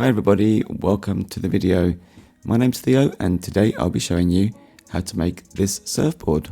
Hi everybody, welcome to the video. My name's Theo and today I'll be showing you how to make this surfboard.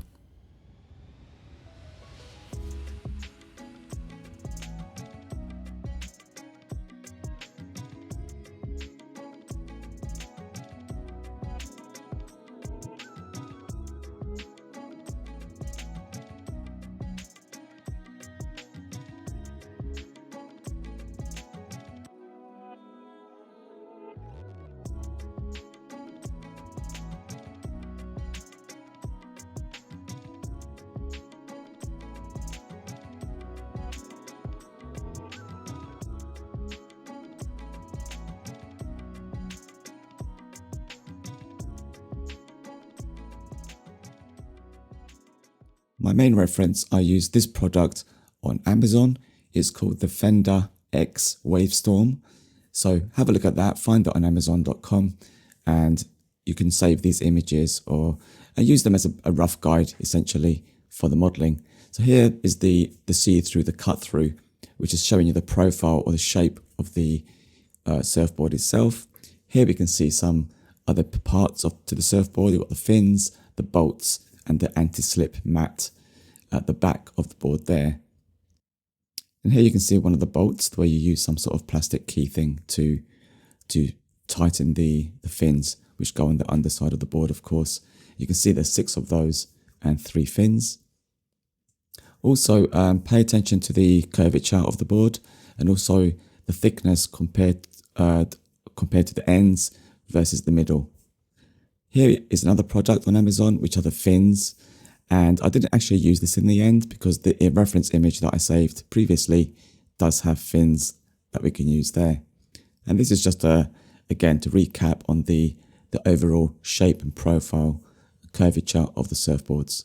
My main reference, I use this product on Amazon. It's called the Fender X Wavestorm. So have a look at that, find it on amazon.com and you can save these images or use them as a rough guide essentially for the modeling. So here is the see-through, the cut through, which is showing you the profile or the shape of the surfboard itself. Here we can see some other parts to the surfboard. You've got the fins, the bolts, and the anti-slip mat at the back of the board there. And here you can see one of the bolts where you use some sort of plastic key thing to tighten the fins, which go on the underside of the board, of course. You can see there's 6 of those and 3 fins. Also, pay attention to the curvature of the board and also the thickness compared to the ends versus the middle. Here is another product on Amazon, which are the fins. And I didn't actually use this in the end because the reference image that I saved previously does have fins that we can use there. And this is just again, to recap on the overall shape and profile curvature of the surfboards.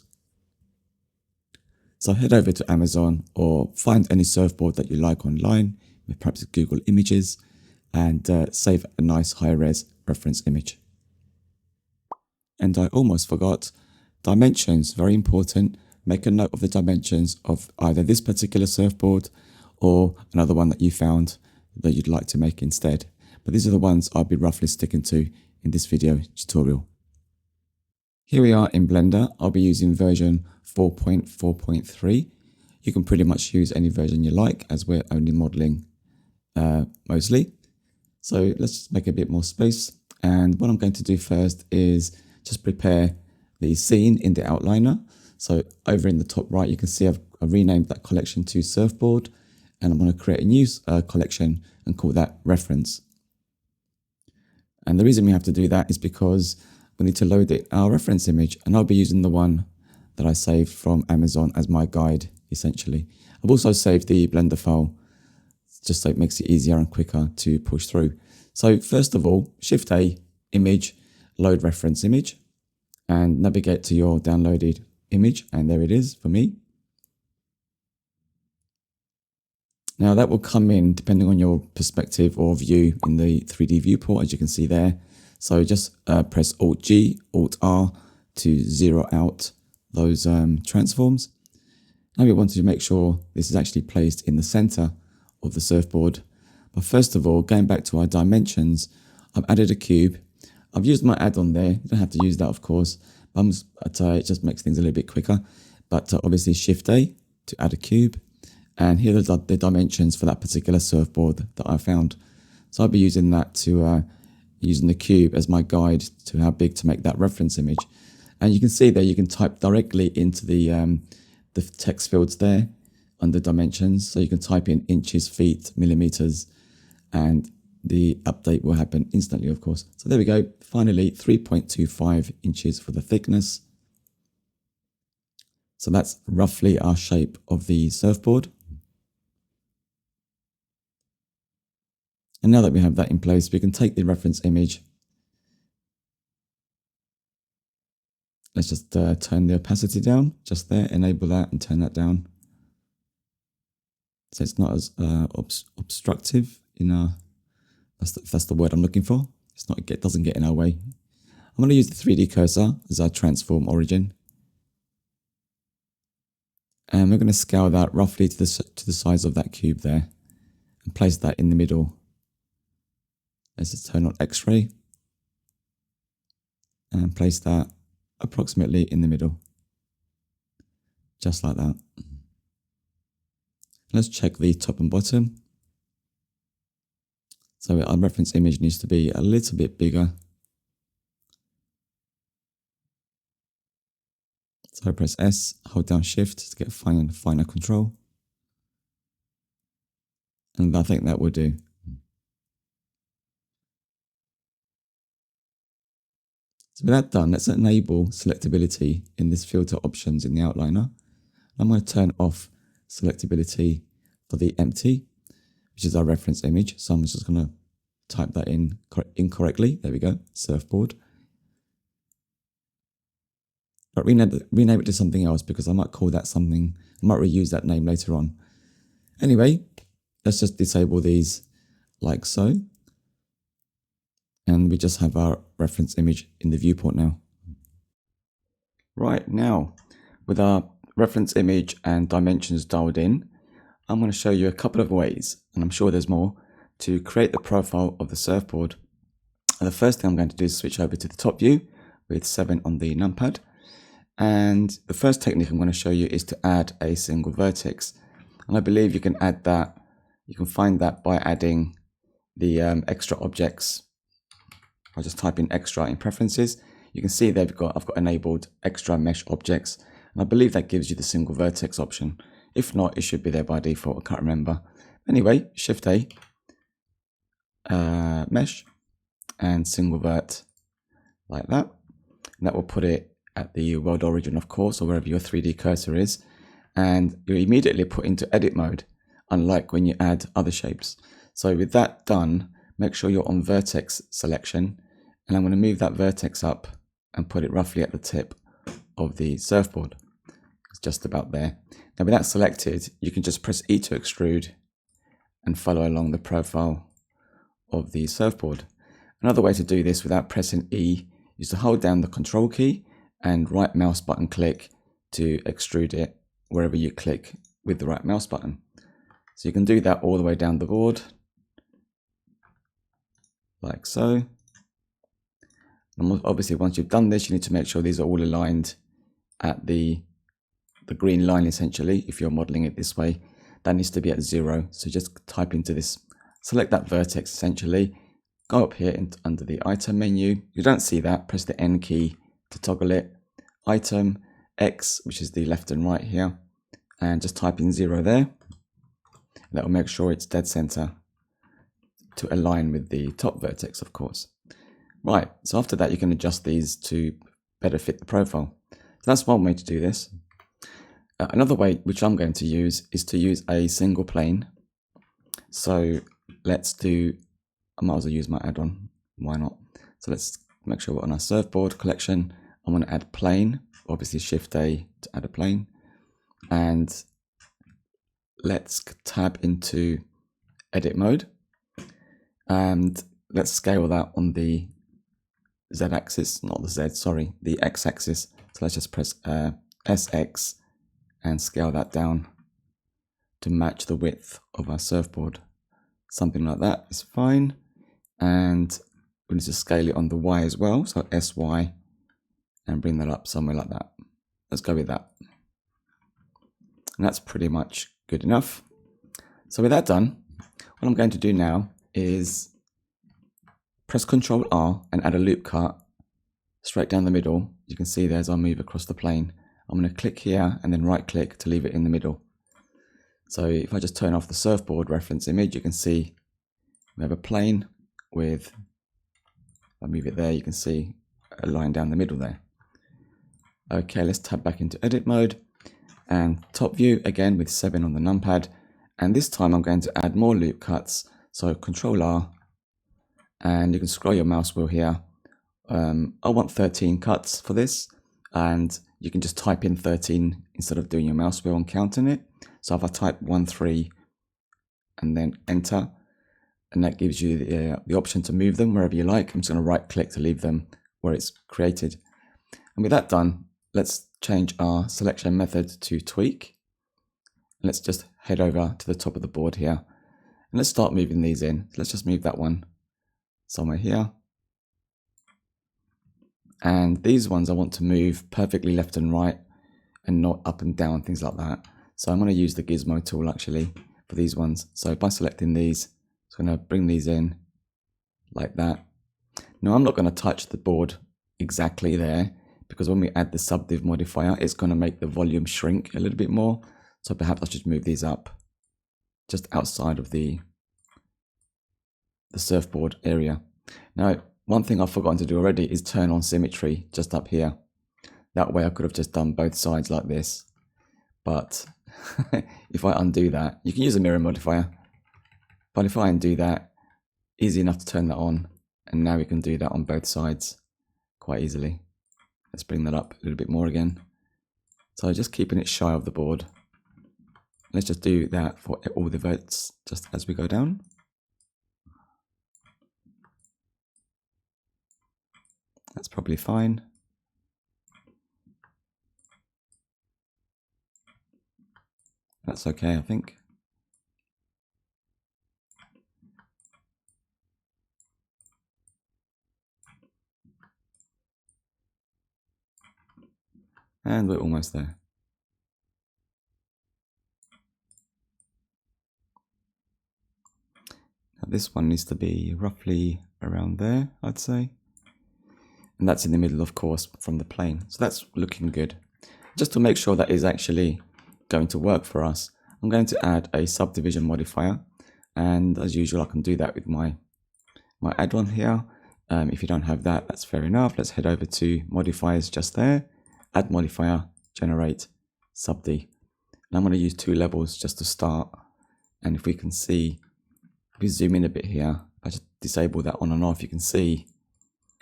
So head over to Amazon or find any surfboard that you like online, with perhaps Google Images, and save a nice high-res reference image. And I almost forgot, dimensions, very important. Make a note of the dimensions of either this particular surfboard or another one that you found that you'd like to make instead. But these are the ones I'll be roughly sticking to in this video tutorial. Here we are in Blender. I'll be using version 4.4.3. You can pretty much use any version you like as we're only modeling mostly. So let's make a bit more space. And what I'm going to do first is just prepare the scene in the outliner. So over in the top right, you can see I've renamed that collection to Surfboard, and I'm going to create a new collection and call that Reference. And the reason we have to do that is because we need to load our reference image, and I'll be using the one that I saved from Amazon as my guide, essentially. I've also saved the Blender file just so it makes it easier and quicker to push through. So first of all, Shift A, Image, Load Reference Image, and navigate to your downloaded image, and there it is for me. Now that will come in depending on your perspective or view in the 3D viewport, as you can see there. So just press Alt-G, Alt-R to zero out those transforms. Now we want to make sure this is actually placed in the center of the surfboard. But first of all, going back to our dimensions, I've added a cube. I've used my add-on there. You don't have to use that, of course, but it just makes things a little bit quicker. But obviously Shift A to add a cube. And here are the dimensions for that particular surfboard that I found. So I'll be using that to, using the cube as my guide to how big to make that reference image. And you can see there, you can type directly into the text fields there under dimensions. So you can type in inches, feet, millimeters, and the update will happen instantly, of course. So there we go. Finally, 3.25 inches for the thickness. So that's roughly our shape of the surfboard. And now that we have that in place, we can take the reference image. Let's just turn the opacity down, just there, enable that and turn that down. So it's not as obstructive in our, if that's the word I'm looking for. It doesn't get in our way. I'm going to use the 3D cursor as our transform origin. And we're going to scale that roughly to the size of that cube there and place that in the middle Let's just turn on X-ray and place that approximately in the middle, just like that. Let's check the top and bottom. So our reference image needs to be a little bit bigger. So I press S, hold down Shift to get finer control. And I think that will do. So with that done, let's enable selectability in this filter options in the outliner. I'm going to turn off selectability for the empty, which is our reference image. So I'm just going to type that in incorrectly. There we go, surfboard. But rename it to something else because I might call that something, I might reuse that name later on. Anyway, let's just disable these like so. And we just have our reference image in the viewport now. Right, now with our reference image and dimensions dialed in, I'm going to show you a couple of ways, and I'm sure there's more, to create the profile of the surfboard. And the first thing I'm going to do is switch over to the top view with 7 on the numpad. And the first technique I'm going to show you is to add a single vertex. And I believe you can add that, you can find that by adding the extra objects. I'll just type in extra in preferences. You can see there I've got enabled extra mesh objects. And I believe that gives you the single vertex option. If not, it should be there by default. I can't remember. Anyway, Shift A, mesh, and single vert like that. And that will put it at the world origin, of course, or wherever your 3D cursor is. And you're immediately put into edit mode, unlike when you add other shapes. So with that done, make sure you're on vertex selection. And I'm going to move that vertex up and put it roughly at the tip of the surfboard. It's just about there. Now with that selected, you can just press E to extrude and follow along the profile of the surfboard. Another way to do this without pressing E is to hold down the control key and right mouse button click to extrude it wherever you click with the right mouse button. So you can do that all the way down the board, like so. And obviously once you've done this, you need to make sure these are all aligned at the green line essentially. If you're modeling it this way, that needs to be at 0. So just type into this, select that vertex essentially, go up here under the item menu. You don't see that, press the N key to toggle it, item, X, which is the left and right here, and just type in 0 there. That will make sure it's dead center to align with the top vertex, of course. Right, so after that you can adjust these to better fit the profile. So that's one way to do this. Another way, which I'm going to use, is to use a single plane. So let's do, I might as well use my add-on, why not? So let's make sure we're on our surfboard collection. I'm going to add plane, obviously Shift A to add a plane. And let's tab into edit mode. And let's scale that on the Z axis, not the Z, sorry, the X axis. So let's just press SX and scale that down to match the width of our surfboard. Something like that is fine. And we need to scale it on the Y as well. So SY and bring that up somewhere like that. Let's go with that. And that's pretty much good enough. So with that done, what I'm going to do now is press Ctrl R and add a loop cut straight down the middle. You can see there as I move across the plane. I'm going to click here and then right click to leave it in the middle. So if I just turn off the surfboard reference image, you can see we have a plane with, if I move it there, you can see a line down the middle there. Okay, let's tab back into edit mode and top view again with 7 on the numpad. And this time I'm going to add more loop cuts. So Ctrl R and you can scroll your mouse wheel here. I want 13 cuts for this, and you can just type in 13 instead of doing your mouse wheel and counting it. So if I type 1, 3 and then enter, and that gives you the option to move them wherever you like. I'm just going to right click to leave them where it's created. And with that done, let's change our selection method to tweak. Let's just head over to the top of the board here and let's start moving these in. Let's just move that one somewhere here. And these ones I want to move perfectly left and right and not up and down, things like that. So I'm going to use the gizmo tool actually for these ones. So by selecting these, I'm going to bring these in like that. Now I'm not going to touch the board exactly there, because when we add the subdiv modifier, it's going to make the volume shrink a little bit more. So perhaps I should move these up just outside of the surfboard area. Now, one thing I've forgotten to do already is turn on symmetry just up here. That way I could have just done both sides like this. But if I undo that, you can use a mirror modifier. But if I undo that, easy enough to turn that on. And now we can do that on both sides quite easily. Let's bring that up a little bit more again. So just keeping it shy of the board. Let's just do that for all the verts just as we go down. That's probably fine. That's okay, I think. And we're almost there. Now this one needs to be roughly around there, I'd say. And that's in the middle, of course, from the plane. So that's looking good. Just to make sure that is actually going to work for us, I'm going to add a subdivision modifier. And as usual, I can do that with my add-on here. If you don't have that, that's fair enough. Let's head over to modifiers just there. Add modifier, generate subd. And I'm going to use 2 levels just to start. And if we can see, if we zoom in a bit here, I just disable that on and off, you can see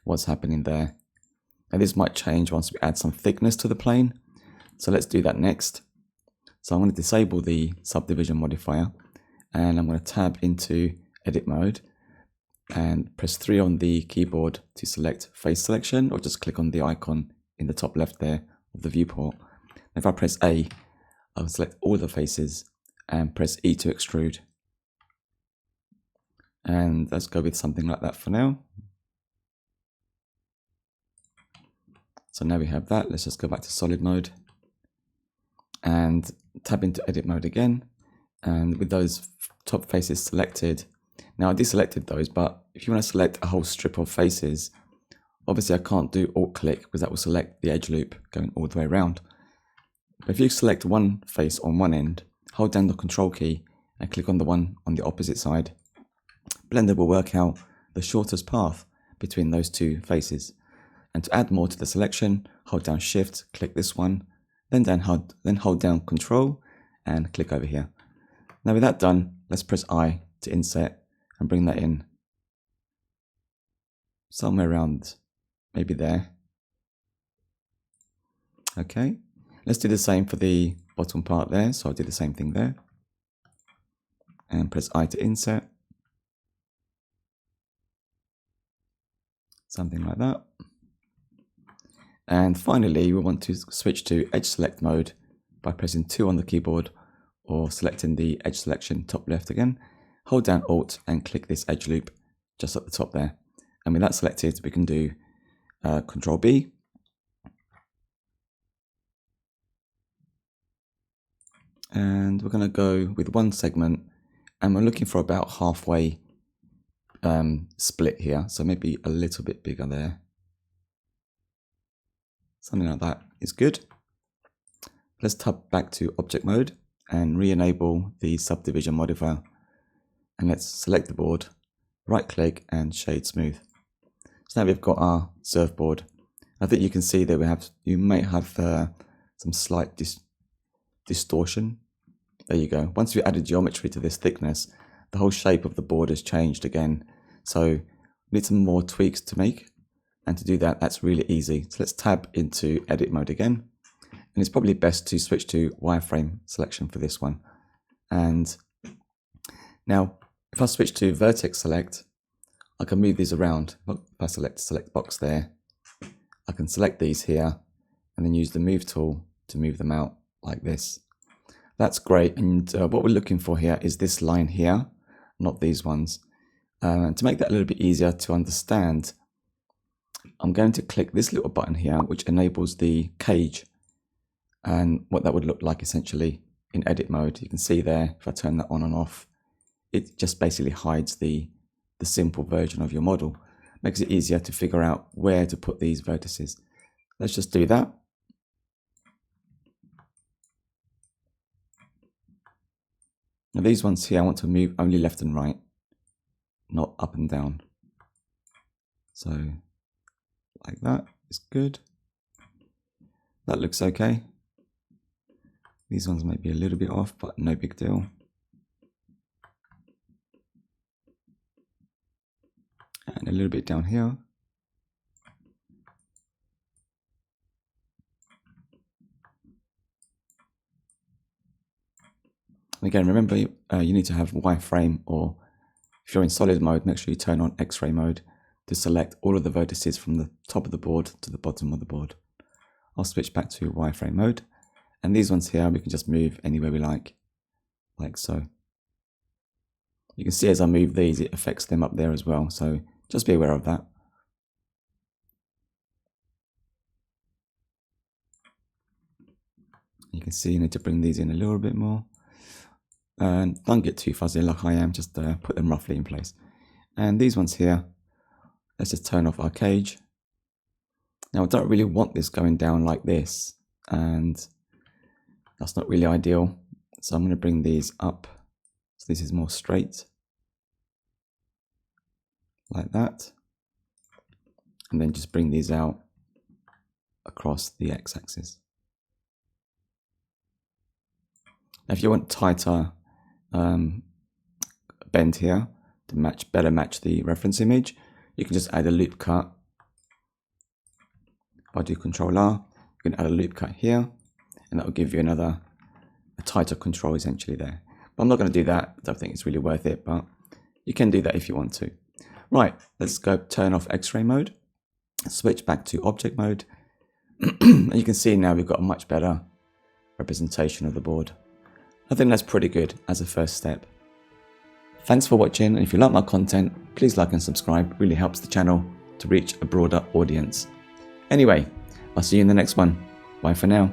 what's happening there. And this might change once we add some thickness to the plane. So let's do that next. So I'm going to disable the subdivision modifier, and I'm going to tab into edit mode and press 3 on the keyboard to select face selection, or just click on the icon in the top left there of the viewport. If I press A, I'll select all the faces and press E to extrude. And let's go with something like that for now. So now we have that. Let's just go back to solid mode and tab into edit mode again. And with those top faces selected, now I deselected those, but if you want to select a whole strip of faces, obviously I can't do alt click because that will select the edge loop going all the way around. But if you select one face on one end, hold down the control key and click on the one on the opposite side, Blender will work out the shortest path between those 2 faces. And to add more to the selection, hold down shift, click this one, then hold down control and click over here. Now with that done, let's press I to insert and bring that in somewhere around maybe there. Okay, let's do the same for the bottom part there. So I'll do the same thing there and press I to insert. Something like that. And finally, we want to switch to edge select mode by pressing 2 on the keyboard or selecting the edge selection top left again. Hold down Alt and click this edge loop just at the top there. And with that selected, we can do Control B. And we're going to go with one segment, and we're looking for about halfway split here. So maybe a little bit bigger there. Something like that is good. Let's tab back to object mode and re-enable the subdivision modifier. And let's select the board, right click and shade smooth. So now we've got our surfboard. I think you can see that you may have some slight distortion. There you go. Once we added geometry to this thickness, the whole shape of the board has changed again. So we need some more tweaks to make. And to do that, that's really easy. So let's tab into edit mode again. And it's probably best to switch to wireframe selection for this one. And now if I switch to vertex select, I can move these around. If I select box there, I can select these here and then use the move tool to move them out like this. That's great. And what we're looking for here is this line here, not these ones. To make that a little bit easier to understand, I'm going to click this little button here, which enables the cage, and what that would look like essentially in edit mode. You can see there, if I turn that on and off, it just basically hides the simple version of your model. Makes it easier to figure out where to put these vertices. Let's just do that. Now these ones here, I want to move only left and right, not up and down. So like that is good. That looks okay. These ones might be a little bit off, but no big deal. And a little bit down here. And again, remember, you need to have wireframe, or if you're in solid mode, make sure you turn on X-ray mode to select all of the vertices from the top of the board to the bottom of the board. I'll switch back to wireframe mode. And these ones here, we can just move anywhere we like so. You can see as I move these, it affects them up there as well. So just be aware of that. You can see you need to bring these in a little bit more. And don't get too fuzzy like I am, just put them roughly in place. And these ones here, let's just turn off our cage. Now I don't really want this going down like this, and that's not really ideal. So I'm going to bring these up so this is more straight, like that. And then just bring these out across the x-axis. Now if you want tighter bend here to better match the reference image, you can just add a loop cut. If I do Control R, you can add a loop cut here, and that will give you a tighter control essentially there. But I'm not going to do that. I don't think it's really worth it, but you can do that if you want to. Right, let's go turn off X-ray mode, switch back to object mode, and you can see now we've got a much better representation of the board. I think that's pretty good as a first step. Thanks for watching, and if you like my content, please like and subscribe. It really helps the channel to reach a broader audience. Anyway, I'll see you in the next one. Bye for now.